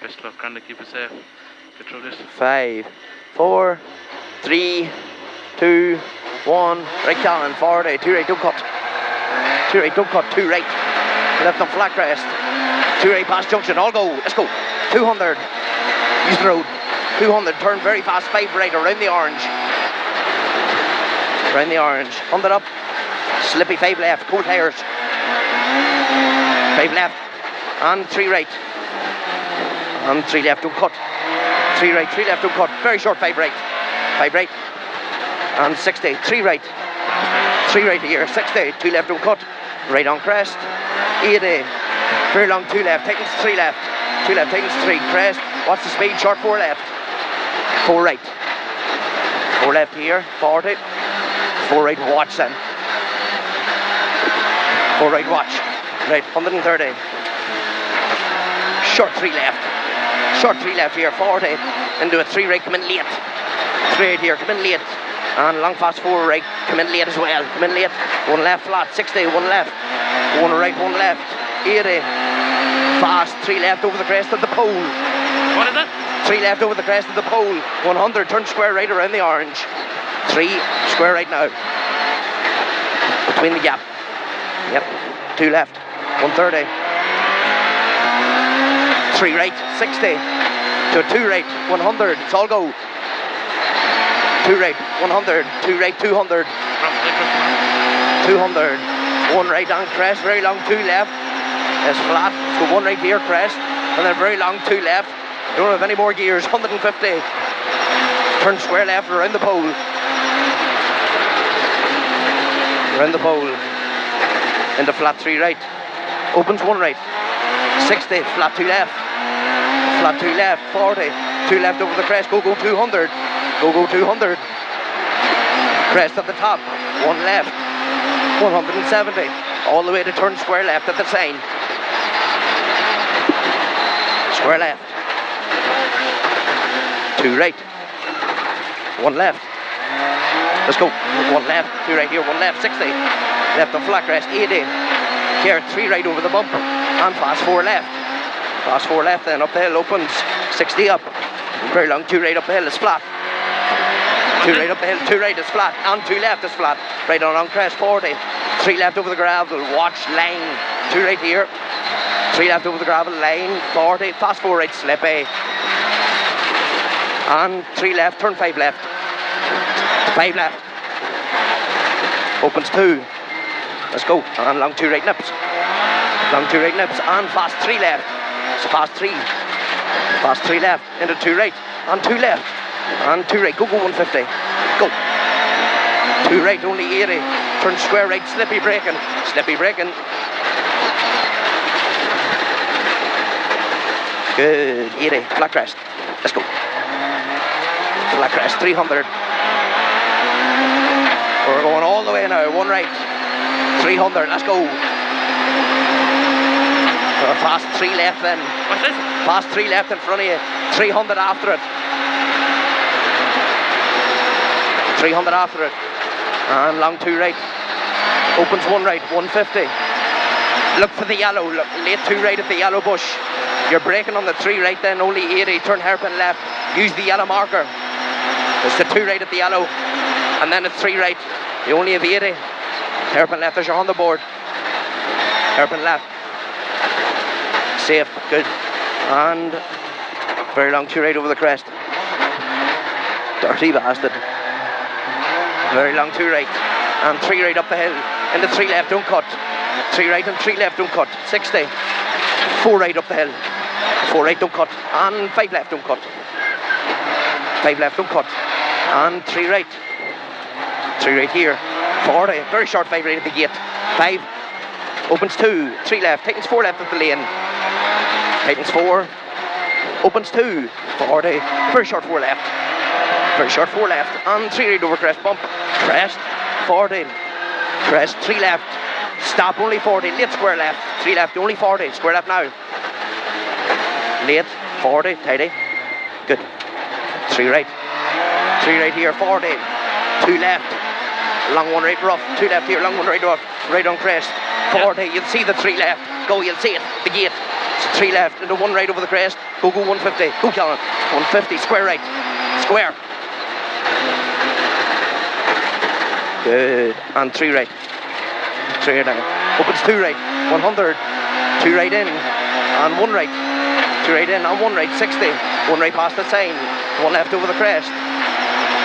Best of luck, Granda, keep it safe. Get through this. 5, 4, 3, 2, 1. Right, Callan, forward, 2 right, don't cut. 2 right, don't cut, 2 right. Left on flat crest. 2 right past junction, all go, let's go. 200, use the road. 200, turn very fast, 5 right, around the orange. Around the orange, 100 up. Slippy, 5 left, cool tires. 5 left, and 3 right. And 3 left, don't cut. 3 right, 3 left, don't cut. Very short, 5 right. 5 right. And 60, 3 right. 3 right here, 60, 2 left, don't cut. Right on crest. 80, very long, 2 left, tightens 3 left. 2 left, tightens 3, crest. What's the speed? Short, 4 left. 4 right. 4 left here, 40. 4 right, watch then. 4 right, watch. Right, 130. Short 3 left. Short 3 left here, 40. Into a 3 right, come in late. 3 right here, come in late. And long fast 4 right, come in late as well. Come in late. 1 left flat, 60, 1 left. 1 right, 1 left. 80. Fast, 3 left over the crest of the pole. What is that? 3 left over the crest of the pole. 100, turn square right around the orange. 3, square right now. Between the gap. Yep, 2 left. 130. 3 right, 60. To a 2 right, 100. It's all go. 2 right, 100. 2 right, 200. 200. 1 right on crest, very long 2 left. It's flat. So 1 right here, crest. And then very long 2 left. You don't have any more gears. 150. Turn square left around the pole. Around the pole. Into flat 3 right. Opens 1 right. 60. Flat 2 left. Flat 2 left. 40. 2 left over the crest. Go 200. Go 200. Crest at the top. 1 left. 170. All the way to turn square left at the sign. Square left. 2 right. 1 left. Let's go. 1 left. 2 right here. 1 left. 60. Left on flat crest. 80. Here 3 right over the bump. And fast 4 left. Fast 4 left then. Up the hill opens. 60 up. Very long. 2 right up the hill is flat. 2 right up the hill. 2 right is flat. And 2 left is flat. Right on crest. 40. 3 left over the gravel. Watch line. 2 right here. 3 left over the gravel. Line. 40. Fast 4 right. Slippy. And 3 left. Turn 5 left. 5 left. Opens 2. Let's go. And long 2 right nips. Long 2 right nips. And fast 3 left. It's fast 3. Fast 3 left. Into 2 right. And 2 left. And 2 right. Go 150. Go. 2 right. Only 80. Turn square right. Slippy braking. Slippy braking. Good. 80. Flat crest. Let's go. Flat crest. 300. We're going all the way now. 1 right. 300. Let's go. Fast 3 left then. What's this? Fast 3 left in front of you. 300 after it. 300 after it. And long 2 right. Opens 1 right. 150. Look for the yellow. Look, late 2 right at the yellow bush. You're braking on the 3 right then. Only 80. Turn hairpin left. Use the yellow marker. It's the 2 right at the yellow. And then it's 3 right. You only have 80. Hairpin left as you're on the board. Hairpin left. Safe. Good. And very long 2 right over the crest. Dirty bastard. Very long 2 right. And 3 right up the hill. Into 3 left, don't cut. 3 right and 3 left, don't cut. 60. 4 right up the hill. 4 right, don't cut. And 5 left, don't cut. 5 left, don't cut. And 3 right. 3 right here. 40. Very short 5 right at the gate. 5. Opens 2. 3 left. Tightens 4 left at the lane. Tightens 4. Opens 2. 40. Very short 4 left. Very short 4 left. And 3 right over crest bump. Crest. 40. Crest. 3 left. Stop only 40. Late square left. 3 left. Only 40. Square left now. Late. 40. Tidy. Good. 3 right. 3 right here. 40. 2 left. Long 1 right rough. 2 left here. Long 1 right rough. Right on crest. 40. You'll see the 3 left. Go. You'll see it. The gate. 3 left into 1 right over the crest. Go 150. Go Callan. 150. Square right. Square. Good. And 3 right. 3 right down. Opens 2 right. 100. 2 right in. And 1 right. 2 right in and 1 right. 60. 1 right past the sign. 1 left over the crest.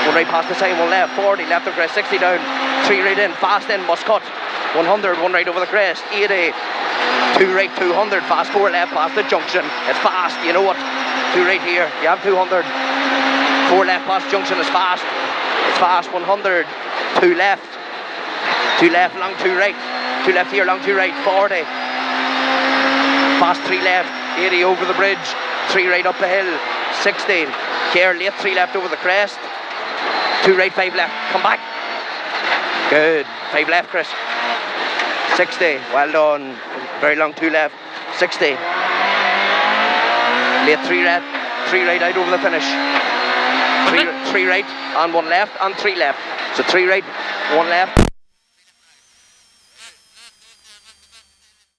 1 right past the sign. 1 left. 40. Left of crest. 60 down. 3 right in. Fast in. Must cut. 100. 1 right over the crest. 80. 2 right. 200. Fast 4 left past the junction. It's fast. You know what? 2 right here. You have 200. 4 left past junction is fast. It's fast. 100. 2 left. 2 left. Long 2 right. 2 left here. Long 2 right. 40. Fast 3 left. 80 over the bridge. 3 right up the hill. 60. Care late. 3 left over the crest. 2 right. 5 left. Come back. Good. 5 left, Chris. 60. Well done. Very long 2 left. 60. Late 3 left. 3 right out over the finish. 3 right and 1 left and 3 left. So 3 right, 1 left.